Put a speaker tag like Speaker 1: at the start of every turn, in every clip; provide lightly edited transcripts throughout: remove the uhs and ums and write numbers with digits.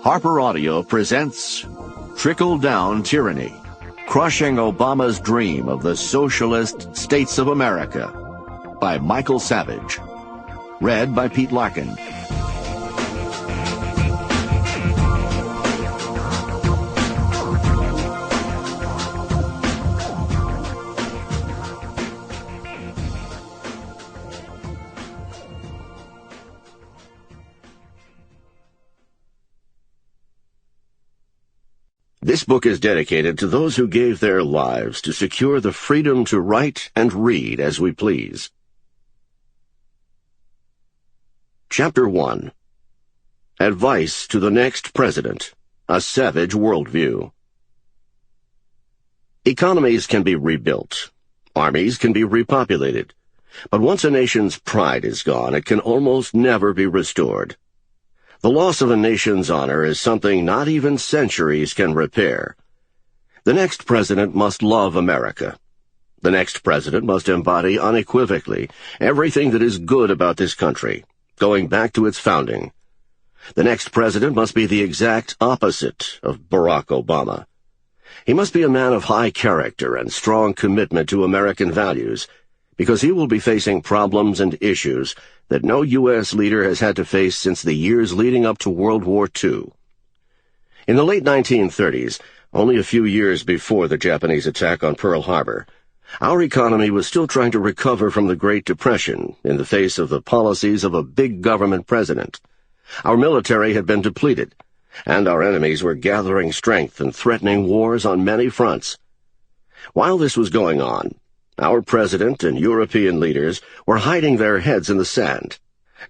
Speaker 1: Harper Audio presents Trickle Down Tyranny, Crushing Obama's Dream of the Socialist States of America, by Michael Savage. Read by Pete Larkin. This book is dedicated to those who gave their lives to secure the freedom to write and read as we please. Chapter 1. Advice to the Next President, A Savage Worldview. Economies can be rebuilt. Armies can be repopulated. But once a nation's pride is gone, it can almost never be restored. The loss of a nation's honor is something not even centuries can repair. The next president must love America. The next president must embody unequivocally everything that is good about this country, going back to its founding. The next president must be the exact opposite of Barack Obama. He must be a man of high character and strong commitment to American values, because he will be facing problems and issues that no U.S. leader has had to face since the years leading up to World War II. In the late 1930s, only a few years before the Japanese attack on Pearl Harbor, our economy was still trying to recover from the Great Depression in the face of the policies of a big government president. Our military had been depleted, and our enemies were gathering strength and threatening wars on many fronts. While this was going on, our president and European leaders were hiding their heads in the sand,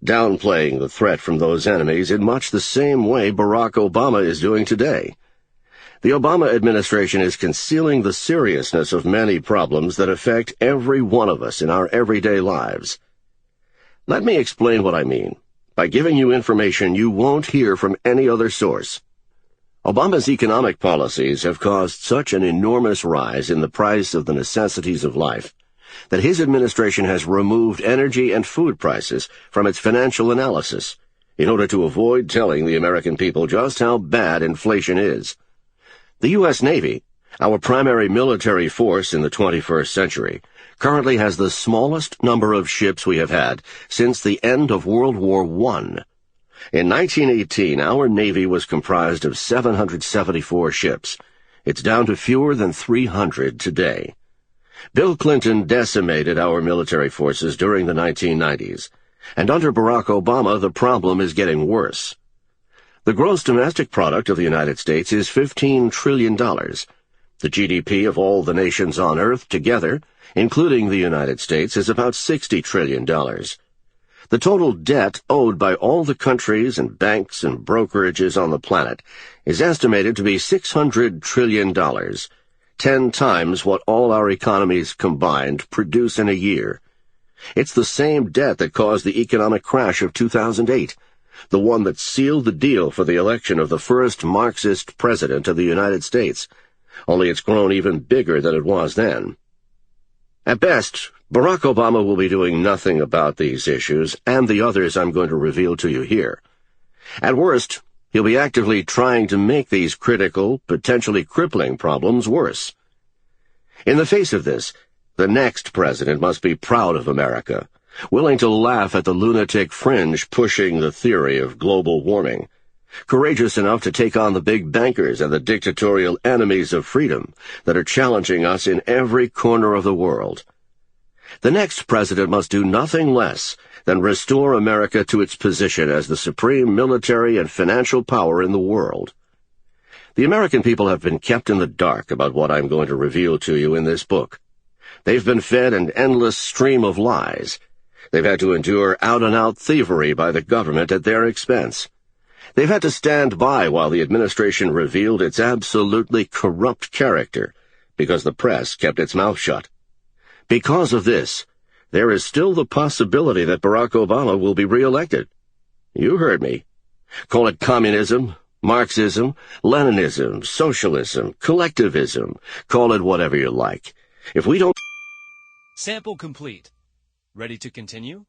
Speaker 1: downplaying the threat from those enemies in much the same way Barack Obama is doing today. The Obama administration is concealing the seriousness of many problems that affect every one of us in our everyday lives. Let me explain what I mean by giving you information you won't hear from any other source. Obama's economic policies have caused such an enormous rise in the price of the necessities of life that his administration has removed energy and food prices from its financial analysis in order to avoid telling the American people just how bad inflation is. The U.S. Navy, our primary military force in the 21st century, currently has the smallest number of ships we have had since the end of World War I. In 1918, our Navy was comprised of 774 ships. It's down to fewer than 300 today. Bill Clinton decimated our military forces during the 1990s, and under Barack Obama, the problem is getting worse. The gross domestic product of the United States is $15 trillion. The GDP of all the nations on Earth together, including the United States, is about $60 trillion. The total debt owed by all the countries and banks and brokerages on the planet is estimated to be $600 trillion, 10 times what all our economies combined produce in a year. It's the same debt that caused the economic crash of 2008, the one that sealed the deal for the election of the first Marxist president of the United States, only it's grown even bigger than it was then. At best, Barack Obama will be doing nothing about these issues and the others I'm going to reveal to you here. At worst, he'll be actively trying to make these critical, potentially crippling problems worse. In the face of this, the next president must be proud of America, willing to laugh at the lunatic fringe pushing the theory of global warming, courageous enough to take on the big bankers and the dictatorial enemies of freedom that are challenging us in every corner of the world. The next president must do nothing less than restore America to its position as the supreme military and financial power in the world. The American people have been kept in the dark about what I'm going to reveal to you in this book. They've been fed an endless stream of lies. They've had to endure out-and-out thievery by the government at their expense. They've had to stand by while the administration revealed its absolutely corrupt character, because the press kept its mouth shut. Because of this, there is still the possibility that Barack Obama will be re-elected. You heard me. Call it communism, Marxism, Leninism, socialism, collectivism. Call it whatever you like. If we don't
Speaker 2: Sample complete. Ready to continue?